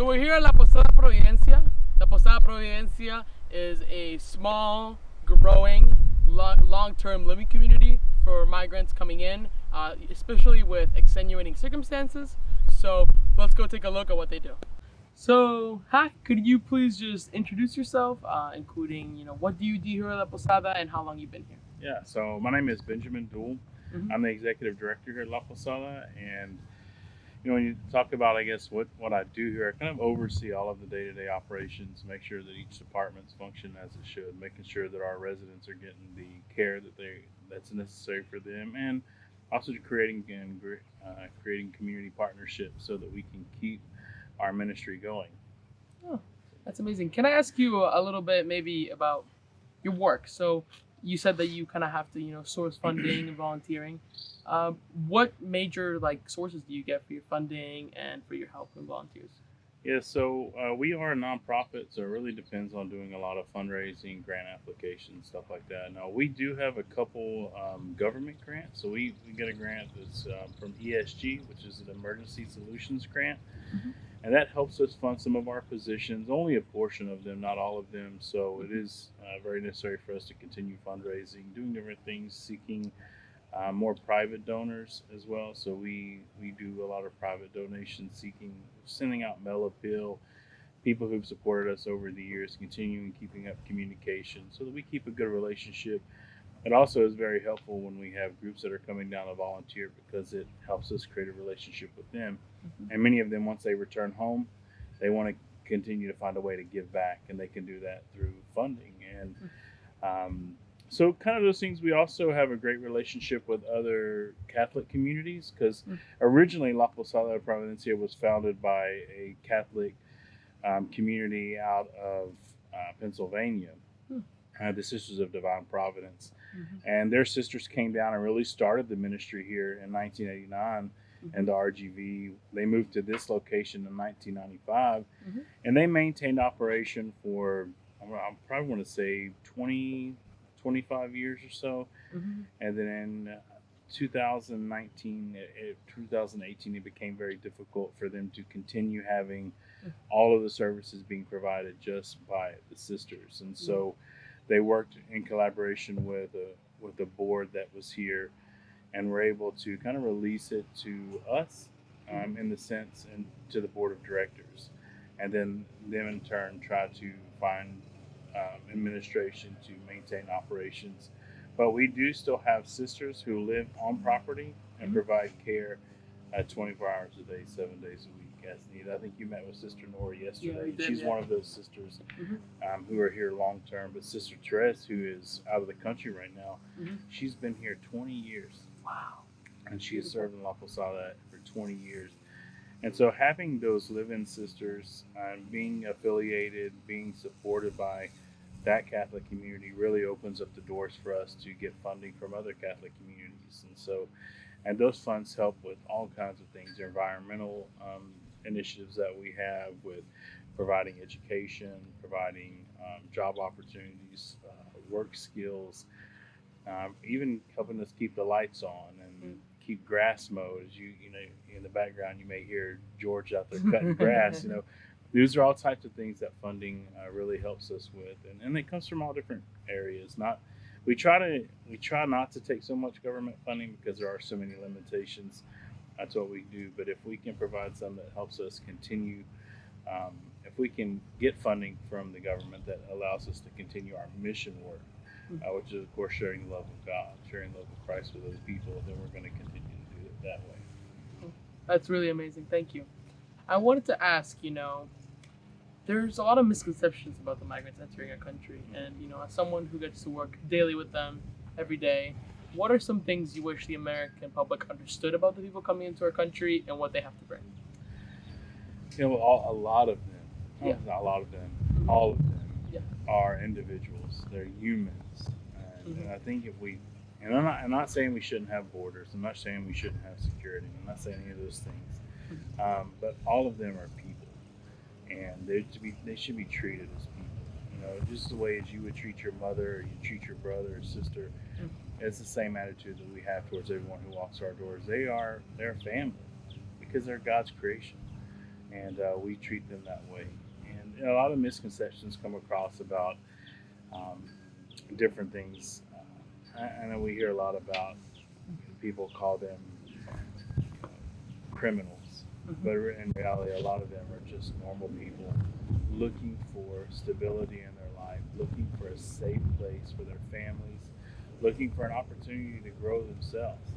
So we're here at La Posada Providencia. La Posada Providencia is a small, growing, long-term living community for migrants coming in, especially with extenuating circumstances. So let's go take a look at what they do. So, hi, could you please just introduce yourself, including, what do you do here at La Posada and how long you've been here? Yeah, so my name is Benjamin Deuel. Mm-hmm. I'm the executive director here at La Posada, and when you talk about, I guess, what I do here, I kind of oversee all of the day-to-day operations, make sure that each department's function as it should, making sure that our residents are getting the care that's necessary for them, and also creating community partnerships so that we can keep our ministry going. Oh, that's amazing. Can I ask you a little bit maybe about your work? So you said that you kind of have to, source funding and volunteering. What major sources do you get for your funding and for your help and volunteers? Yeah, so we are a nonprofit, so it really depends on doing a lot of fundraising, grant applications, stuff like that. Now, we do have a couple government grants. So we get a grant that's from ESG, which is an Emergency Solutions Grant. Mm-hmm. And that helps us fund some of our positions, only a portion of them, not all of them. So it is very necessary for us to continue fundraising, doing different things, seeking more private donors as well. So we do a lot of private donations, sending out mail appeal, people who've supported us over the years, continuing keeping up communication so that we keep a good relationship. It also is very helpful when we have groups that are coming down to volunteer because it helps us create a relationship with them. Mm-hmm. And many of them, once they return home, they want to continue to find a way to give back, and they can do that through funding. And so kind of those things. We also have a great relationship with other Catholic communities because originally La Posada Providencia was founded by a Catholic community out of Pennsylvania, the Sisters of Divine Providence. Mm-hmm. And their sisters came down and really started the ministry here in 1989. And the RGV, they moved to this location in 1995, and they maintained operation for, I probably want to say 25 years or so. And then in 2018, it became very difficult for them to continue having all of the services being provided just by the sisters. And so they worked in collaboration with the board that was here, and were able to kind of release it to us in the sense, and to the board of directors, and then them in turn try to find administration to maintain operations. But we do still have sisters who live on property and provide care 24 hours a day, 7 days a week as needed. I think you met with Sister Nora yesterday. Yeah, She's one of those sisters who are here long term. But Sister Therese, who is out of the country right now, she's been here 20 years. Wow. And she has served in La Posada for 20 years. And so having those live-in sisters, being affiliated, being supported by that Catholic community really opens up the doors for us to get funding from other Catholic communities. And those funds help with all kinds of things, environmental initiatives that we have with providing education, providing job opportunities, work skills, even helping us keep the lights on and keep grass mowed. As you know, in the background, you may hear George out there cutting grass. These are all types of things that funding really helps us with, and it comes from all different areas. We try not to take so much government funding because there are so many limitations. That's what we do. But if we can provide some that helps us continue, if we can get funding from the government that allows us to continue our mission work, which is, of course, sharing the love of God, sharing the love of Christ with those people, then we're going to continue to do it that way. That's really amazing. Thank you. I wanted to ask, there's a lot of misconceptions about the migrants entering our country. And, as someone who gets to work daily with them every day, what are some things you wish the American public understood about the people coming into our country and what they have to bring? A lot of them, not a lot of them, all of them are individuals. They're humans. And I think and I'm not saying we shouldn't have borders. I'm not saying we shouldn't have security. I'm not saying any of those things. But all of them are people, and they should be treated as people. Just the way as you would treat your mother, or you treat your brother or sister. It's the same attitude that we have towards everyone who walks our doors. They're family because they're God's creation. and we treat them that way. And a lot of misconceptions come across about um, different things. I know we hear a lot about people call them criminals, but in reality, a lot of them are just normal people looking for stability in their life, looking for a safe place for their families, looking for an opportunity to grow themselves.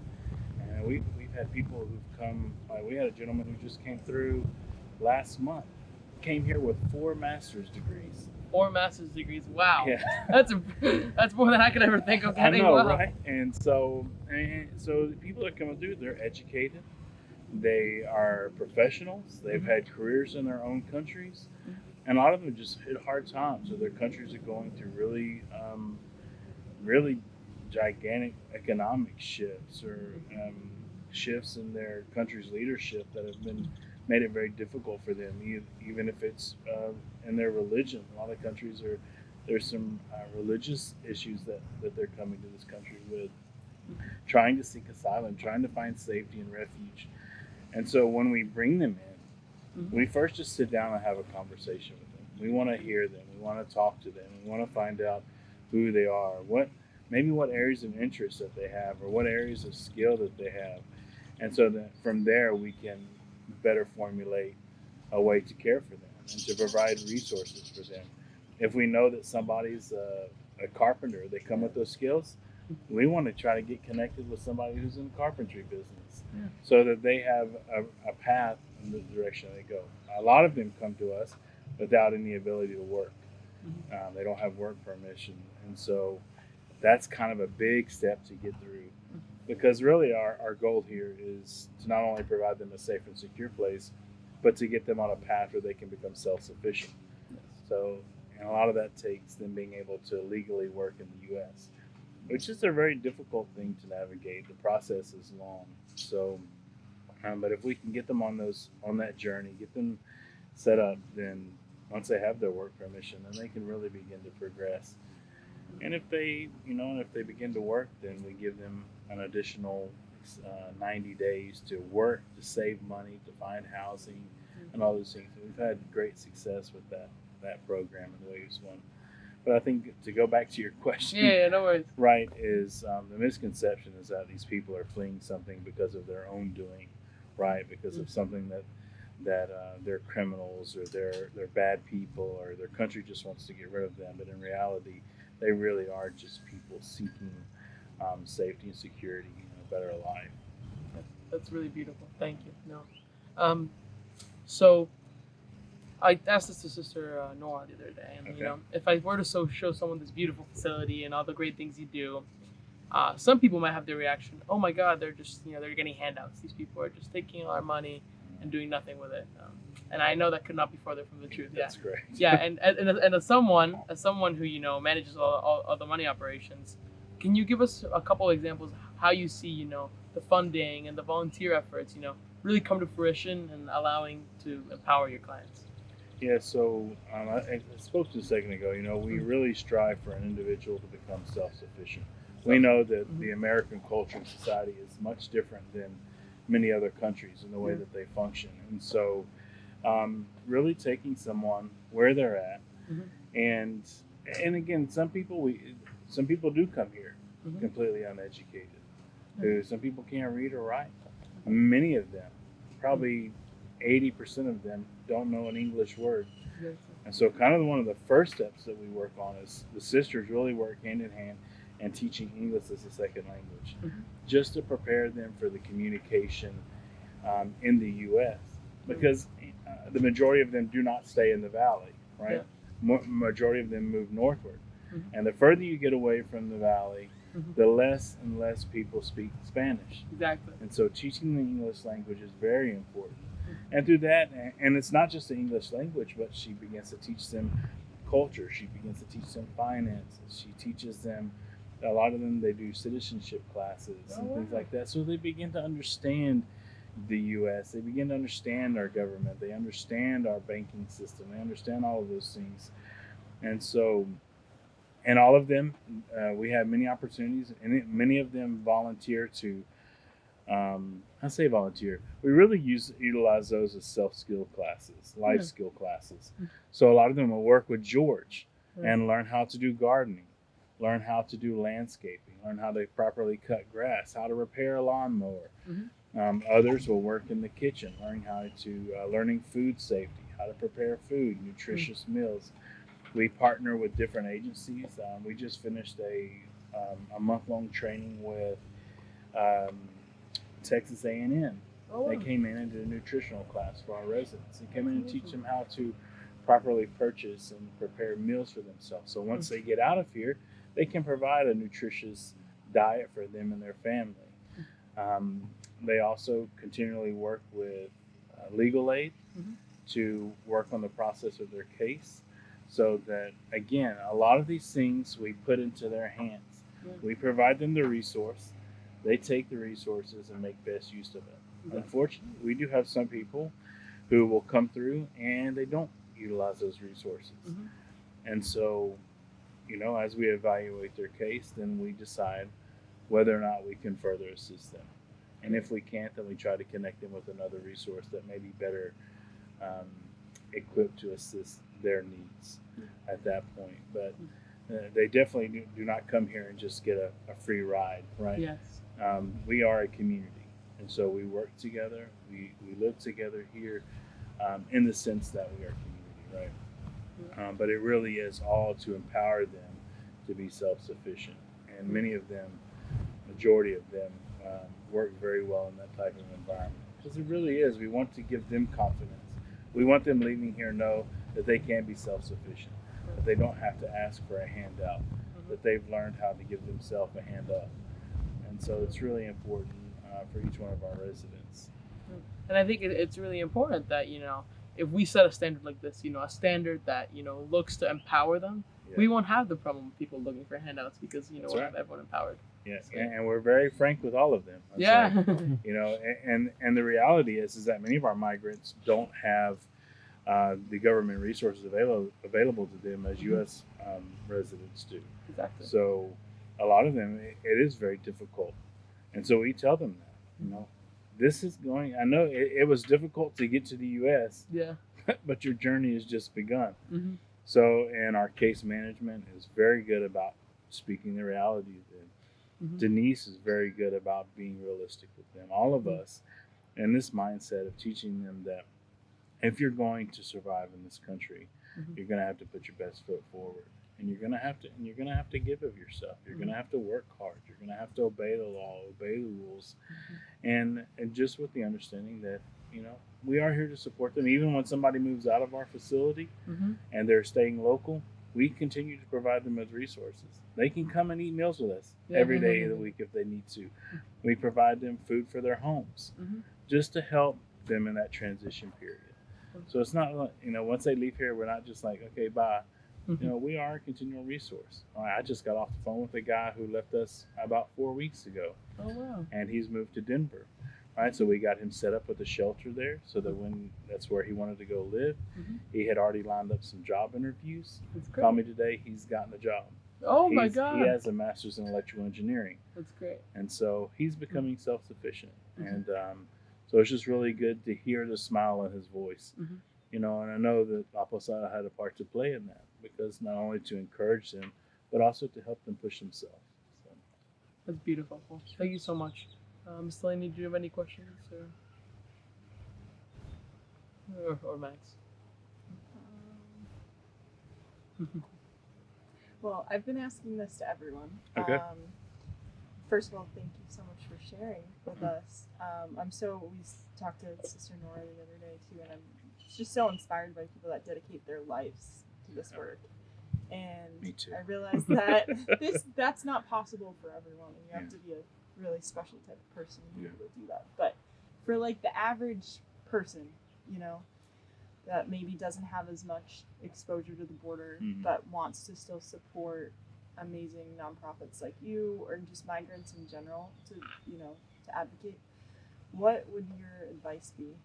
And we've had people who've come. We had a gentleman who just came through last month. Came here with 4 master's degrees. 4 master's degrees. Wow. Yeah. That's more than I could ever think of I getting. know, Wow. right? And so the people that come through, they're educated. They are professionals. They've had careers in their own countries, and a lot of them just hit hard times. So their countries are going through really gigantic economic shifts or shifts in their country's leadership that have made it very difficult for them, even if it's in their religion. A lot of countries there's some religious issues that they're coming to this country with, trying to seek asylum, trying to find safety and refuge. And so when we bring them in, we first just sit down and have a conversation with them. We want to hear them. We want to talk to them. We want to find out who they are, what areas of interest that they have, or what areas of skill that they have. And so that from there we can better formulate a way to care for them and to provide resources for them. If we know that somebody's a carpenter, they come with those skills, we want to try to get connected with somebody who's in the carpentry business, so that they have a path in the direction they go. A lot of them come to us without any ability to work. They don't have work permission, and so that's kind of a big step to get through, because really our goal here is to not only provide them a safe and secure place, but to get them on a path where they can become self-sufficient. So, and a lot of that takes them being able to legally work in the U.S., which is a very difficult thing to navigate. The process is long. So, but if we can get them on that journey, get them set up, then once they have their work permission, then they can really begin to progress. And if they begin to work, then we give them an additional 90 days to work, to save money, to find housing, and all those things. And we've had great success with that program and the Waves one. But I think to go back to your question, No worries. Right, is the misconception is that these people are fleeing something because of their own doing, right? Because of something that they're criminals, or they're bad people, or their country just wants to get rid of them. But in reality, they really are just people seeking safety and security and a better life. That's really beautiful. Thank you. No. So I asked this to Sister Nora the other day, and Okay. if I were to show someone this beautiful facility and all the great things you do, some people might have the reaction, "Oh my God, they're just they're getting handouts. These people are just taking our money and doing nothing with it." And I know that could not be further from the truth. That's great. Yeah, and as someone who manages all the money operations, can you give us a couple of examples of how you see the funding and the volunteer efforts really come to fruition and allowing to empower your clients? Yeah, so I spoke to a second ago. We really strive for an individual to become self-sufficient. We know that the American culture and society is much different than many other countries in the way that they function, and so really taking someone where they're at, and again, some people do come here completely uneducated. Some people can't read or write. Many of them, probably 80% of them, don't know an English word. And so kind of one of the first steps that we work on is the sisters really work hand in hand and teaching English as a second language, just to prepare them for the communication in the U.S. Because the majority of them do not stay in the valley, right? Majority of them move northward. And the further you get away from the valley, the less and less people speak Spanish. Exactly. And so teaching the English language is very important. And through that, and it's not just the English language, but she begins to teach them culture. She begins to teach them finances. She teaches them, a lot of them, they do citizenship classes and things like that. So they begin to understand the U.S. They begin to understand our government. They understand our banking system. They understand all of those things. And so, and all of them, we have many opportunities, and many of them volunteer to I say volunteer. We really utilize those as self-skill classes, life Yeah. skill classes. So a lot of them will work with George Yeah. and learn how to do gardening, learn how to do landscaping, learn how to properly cut grass, how to repair a lawnmower. Others will work in the kitchen, learning food safety, how to prepare food, nutritious meals. We partner with different agencies. We just finished a month-long training with um, Texas A&M. Oh, They wow. came in and did a nutritional class for our residents. They came in and teach them how to properly purchase and prepare meals for themselves. So once they get out of here, they can provide a nutritious diet for them and their family. Um, they also continually work with legal aid to work on the process of their case, so that, again, a lot of these things we put into their hands. We provide them the resource. They take the resources and make best use of it. Unfortunately, we do have some people who will come through and they don't utilize those resources. And so, as we evaluate their case, then we decide whether or not we can further assist them. And if we can't, then we try to connect them with another resource that may be better um, equipped to assist their needs at that point. But they definitely do not come here and just get a free ride, right? Yes. We are a community, and so we work together. We live together here in the sense that we are community, right? But it really is all to empower them to be self-sufficient. And many of them, majority of them, work very well in that type of environment. Because it really is. We want to give them confidence. We want them leaving here know that they can be self-sufficient, that they don't have to ask for a handout, that they've learned how to give themselves a hand up. And so it's really important for each one of our residents. And I think it's really important that, if we set a standard like this, a standard that, looks to empower them, we won't have the problem with people looking for handouts because, we'll have everyone empowered. Yeah, so. And we're very frank with all of them. And the reality is that many of our migrants don't have the government resources available to them as U.S. Residents do. Exactly. So a lot of them, it is very difficult. And so we tell them that, this is going, I know it was difficult to get to the U.S., but your journey has just begun. So, and our case management is very good about speaking the reality of them. Denise is very good about being realistic with them. All of us, and this mindset of teaching them that if you're going to survive in this country, you're going to have to put your best foot forward, and you're going to have to give of yourself. You're going to have to work hard. You're going to have to obey the law, obey the rules, and just with the understanding that we are here to support them. Even when somebody moves out of our facility and they're staying local, we continue to provide them with resources. They can come and eat meals with us every day of the week if they need to. We provide them food for their homes just to help them in that transition period. So it's not like, once they leave here, we're not just like, okay, bye. We are a continual resource. I just got off the phone with a guy who left us about 4 weeks ago. Oh, wow. And he's moved to Denver. Right, so we got him set up with a shelter there, so that when that's where he wanted to go live, he had already lined up some job interviews. Called me today. He's gotten a job. Oh my God! He has a master's in electrical engineering. That's great. And so he's becoming self-sufficient, and so it's just really good to hear the smile in his voice. And I know that La Posada had a part to play in that, because not only to encourage them, but also to help them push themselves. So. That's beautiful. Well, thank you so much. Ms. Delaney, do you have any questions? Or Max? Well, I've been asking this to everyone. Okay. First of all, thank you so much for sharing with us. We talked to Sister Nora the other day too, and I'm just so inspired by people that dedicate their lives to this work. And Me too. I realized that that's not possible for everyone, and you have to be a really special type of person to be able to do that. But for like the average person, that maybe doesn't have as much exposure to the border, but wants to still support amazing nonprofits like you, or just migrants in general, to advocate, what would your advice be?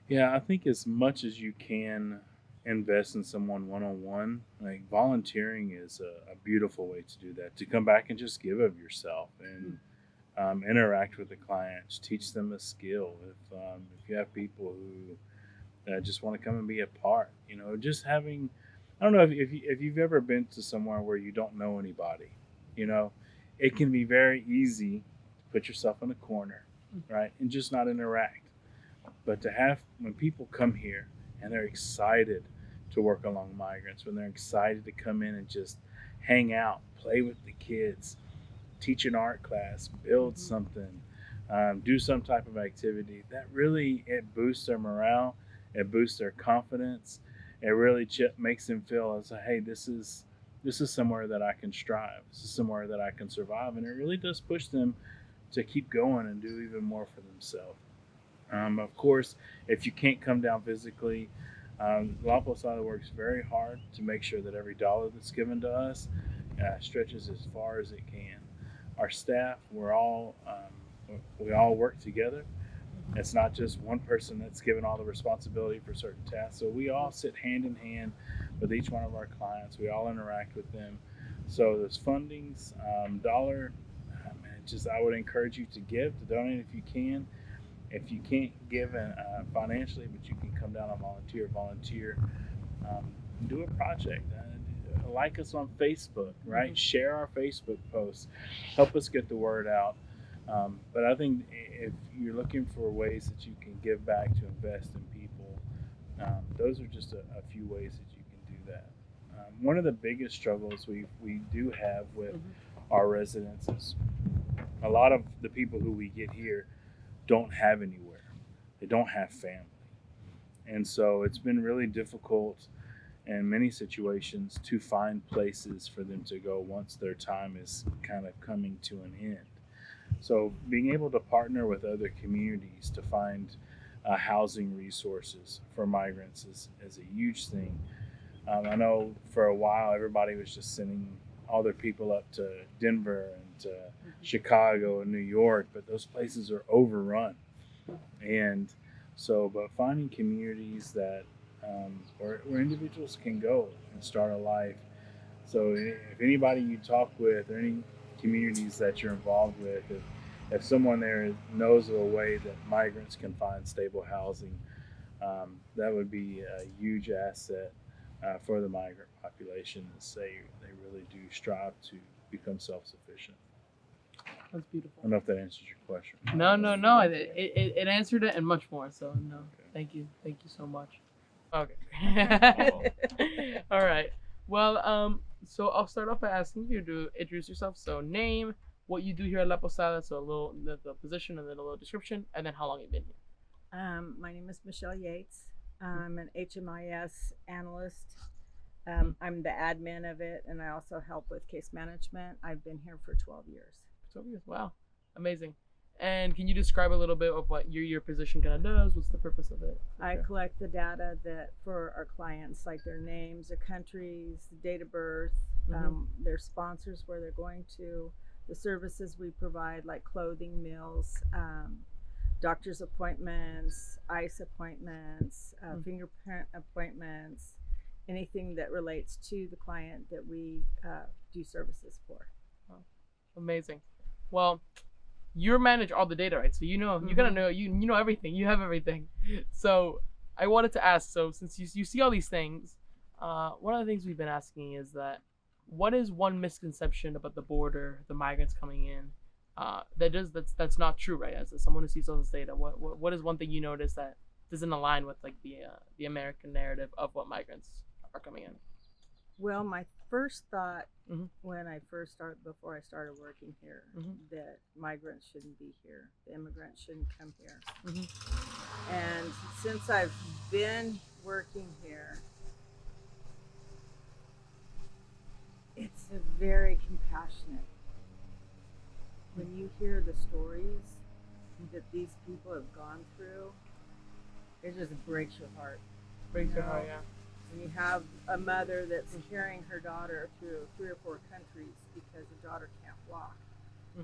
Yeah, I think as much as you can invest in someone one-on-one, like volunteering is a beautiful way to do that, to come back and just give of yourself. And interact with the clients, teach them a skill. If you have people who just want to come and be a part, just having, I don't know if you've ever been to somewhere where you don't know anybody, it can be very easy to put yourself in a corner, right, and just not interact. But to have, when people come here and they're excited to work along migrants, when they're excited to come in and just hang out, play with the kids, teach an art class, build something, do some type of activity, that really, it boosts their morale, it boosts their confidence, it really makes them feel as, hey, this is somewhere that I can strive, this is somewhere that I can survive, and it really does push them to keep going and do even more for themselves. Of course, if you can't come down physically, La Posada works very hard to make sure that every dollar that's given to us stretches as far as it can. Our staff, we all work together. It's not just one person that's given all the responsibility for certain tasks. So we all sit hand in hand with each one of our clients. We all interact with them. So those fundings, I would encourage you to donate if you can. If you can't give financially, but you can come down and volunteer, do a project. Like us on Facebook, right? Share our Facebook posts. Help us get the word out. But I think if you're looking for ways that you can give back to invest in people, those are just a few ways that you can do that. One of the biggest struggles we do have with our residents is a lot of the people who we get here don't have anywhere. They don't have family. And so it's been really difficult in many situations to find places for them to go once their time is kind of coming to an end. So being able to partner with other communities to find housing resources for migrants is a huge thing. I know for a while everybody was just sending all their people up to Denver and to Chicago and New York, but those places are overrun. And so, but finding communities that where individuals can go and start a life. So if anybody you talk with or any communities that you're involved with, if someone there knows of a way that migrants can find stable housing, that would be a huge asset for the migrant population, to say they really do strive to become self-sufficient. That's beautiful. I don't know if that answers your question. No. It answered it and much more. So no, okay. Thank you so much. Okay. All right. Well, so I'll start off by asking you to introduce yourself. So name, what you do here at La Posada, so a little the position and then a little description, and then how long you've been here. My name is Michelle Yates. I'm an HMIS analyst. I'm the admin of it, and I also help with case management. I've been here for 12 years. 12 years. Wow, amazing. And can you describe a little bit of what your position kind of does? What's the purpose of it? I collect the data that for our clients, like their names, their countries, date of birth, their sponsors, where they're going to, the services we provide, like clothing, meals, doctor's appointments, ICE appointments, fingerprint appointments, anything that relates to the client that we do services for. Wow. Amazing. Well, you manage all the data, right? So you're gonna know you know everything. You have everything. So I wanted to ask. So since you see all these things, one of the things we've been asking is that what is one misconception about the border, the migrants coming in, that's not true, right? As someone who sees all this data, what is one thing you notice that doesn't align with like the American narrative of what migrants are coming in? Well, my first thought when before I started working here, that migrants shouldn't be here, the immigrants shouldn't come here. And since I've been working here, it's a very compassionate. When you hear the stories that these people have gone through, it just breaks your heart. Breaks your heart, yeah. When you have a mother that's carrying her daughter through 3 or 4 countries because the daughter can't walk,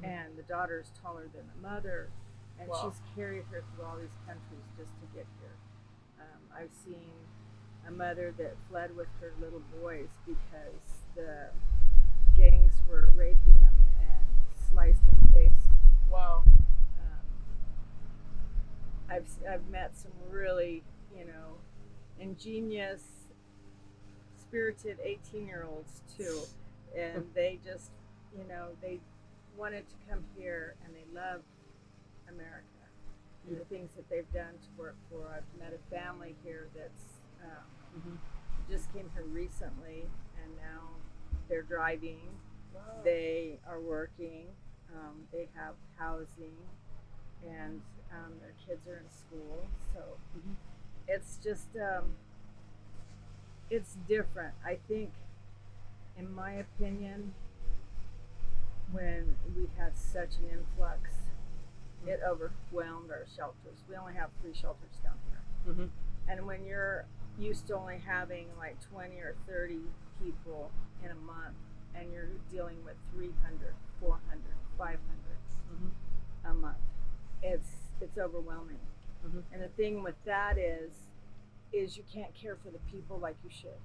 and the daughter is taller than the mother, and she's carried her through all these countries just to get here. I've seen a mother that fled with her little boys because the gangs were raping him and sliced his face Wow. I've met some really, ingenious, spirited 18-year-olds too, and they just, they wanted to come here and they love America and the things that they've done to work for. I've met a family here that's just came here recently, and now they're driving. Wow. They are working. They have housing, and their kids are in school. So it's just it's different. I think, in my opinion, when we had such an influx, it overwhelmed our shelters. We only have 3 shelters down here. And when you're used to only having like 20 or 30 people in a month, and you're dealing with 300, 400, 500 a month, it's overwhelming. And the thing with that is you can't care for the people like you should.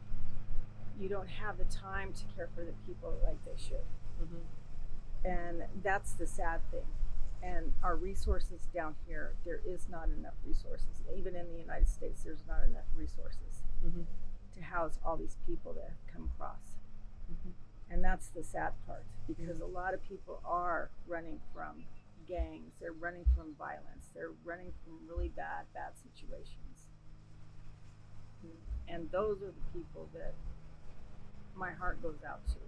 You don't have the time to care for the people like they should. And that's the sad thing. And our resources down here, there is not enough resources. Even in the United States, there's not enough resources to house all these people that have come across. And that's the sad part, because a lot of people are running from gangs, they're running from violence, they're running from really bad situations. And those are the people that my heart goes out to.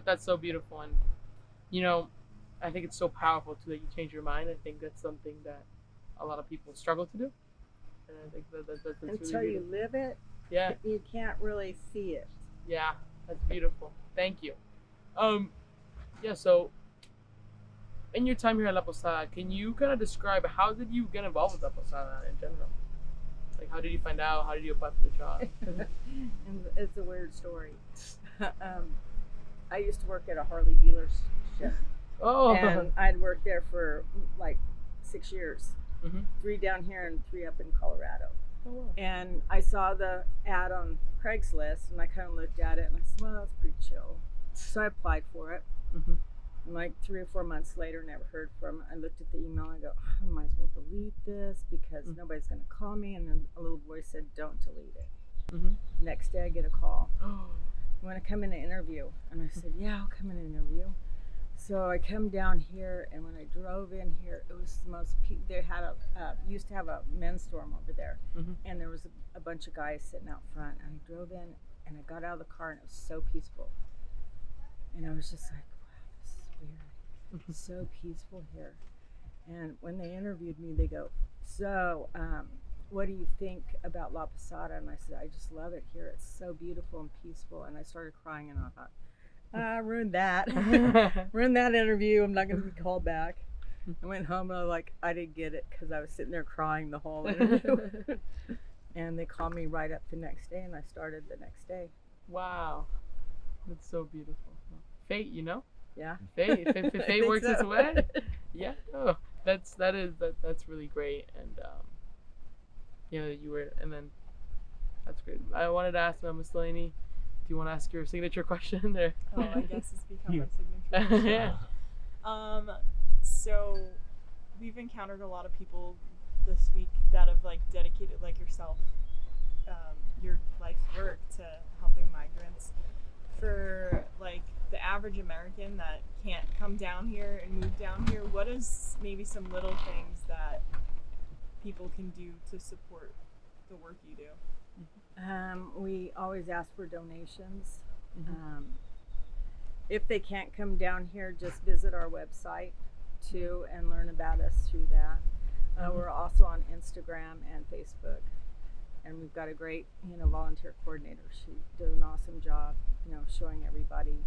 That's so beautiful, and I think it's so powerful too that you change your mind. I think that's something that a lot of people struggle to do, and I think that's until really you live it, you can't really see it. Yeah, that's beautiful. Thank you. So in your time here at La Posada, can you kind of describe how did you get involved with La Posada in general? Like, how did you find out? How did you apply for the job? And it's a weird story. I used to work at a Harley dealership. Oh. And I'd worked there for like 6 years. 3 down here and 3 up in Colorado. Oh, wow. And I saw the ad on Craigslist, and I kind of looked at it and I said, well, that's pretty chill. So I applied for it. And like 3 or 4 months later, never heard from it. I looked at the email and I go, I might as well delete this because nobody's going to call me. And then a little voice said, don't delete it. Next day I get a call. You want to come in and interview? And I said, yeah, I'll come in and interview. So I come down here, and when I drove in here, it was the most. They had used to have a men's dorm over there, and there was a bunch of guys sitting out front. And I drove in, and I got out of the car, and it was so peaceful. And I was just like, wow, this is weird. It's so peaceful here. And when they interviewed me, they go, so what do you think about La Posada? And I said, I just love it here. It's so beautiful and peaceful. And I started crying, and I thought, ruined that. Ruined that interview. I'm not going to be called back. I went home and I didn't get it because I was sitting there crying the whole interview. And they called me right up the next day, and I started the next day. Wow. That's so beautiful. Fate, Yeah. Fate. If fate works its way. Yeah. No, that's really great. And you were, and then that's great. I wanted to ask Miss Delaney, do you want to ask your signature question there? Oh, I guess it's become a signature question. Yeah. So we've encountered a lot of people this week that have dedicated yourself, your life's work to helping migrants. For the average American that can't come down here and move down here, what is maybe some little things that people can do to support the work you do? We always ask for donations. If they can't come down here, just visit our website too and learn about us through that. We're also on Instagram and Facebook, and we've got a great volunteer coordinator. She does an awesome job showing everybody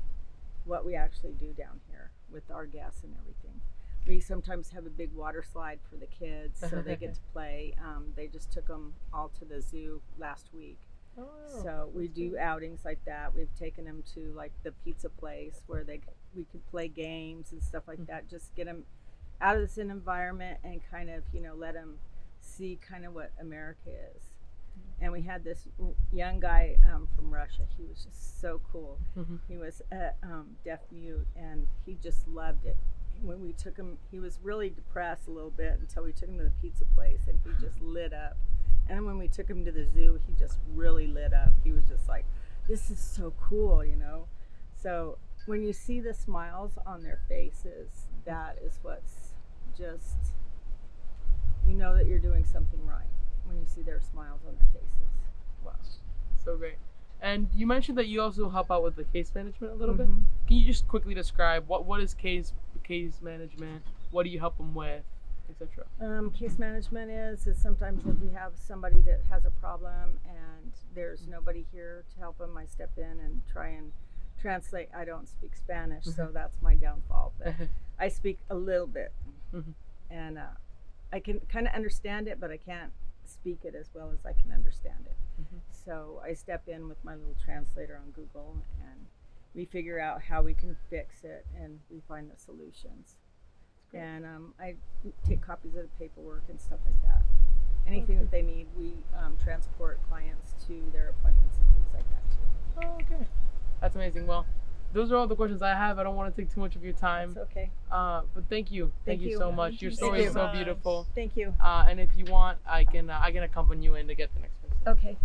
what we actually do down here with our guests and everything. We sometimes have a big water slide for the kids so they get to play. They just took them all to the zoo last week. Oh, so we do outings like that. We've taken them to the pizza place where we could play games and stuff like that. Just get them out of this environment and kind of let them see kind of what America is. And we had this young guy from Russia. He was just so cool. He was deaf mute, and he just loved it. when we took him, he was really depressed a little bit until we took him to the pizza place, and he just lit up. And when we took him to the zoo, he just really lit up. He was just like, this is so cool, you know? So when you see the smiles on their faces, that is what's just, you know that you're doing something right when you see their smiles on their faces. Wow, so great. And you mentioned that you also help out with the case management a little bit. Mhm. Can you just quickly describe what is case management? What do you help them with, etc.? Case management is sometimes if we have somebody that has a problem and there's nobody here to help them, I step in and try and translate. I don't speak Spanish, so that's my downfall, but I speak a little bit. And I can kind of understand it, but I can't speak it as well as I can understand it. So I step in with my little translator on Google, and we figure out how we can fix it, and we find the solutions. And I take copies of the paperwork and stuff like that. Anything that they need, we transport clients to their appointments and things like that too. Oh, okay. That's amazing. Well, those are all the questions I have. I don't want to take too much of your time. It's okay. But thank you. Thank you so much. Thank Your you story so is so much. beautiful. Thank you. And if you want, I can accompany you in to get the next person. Okay.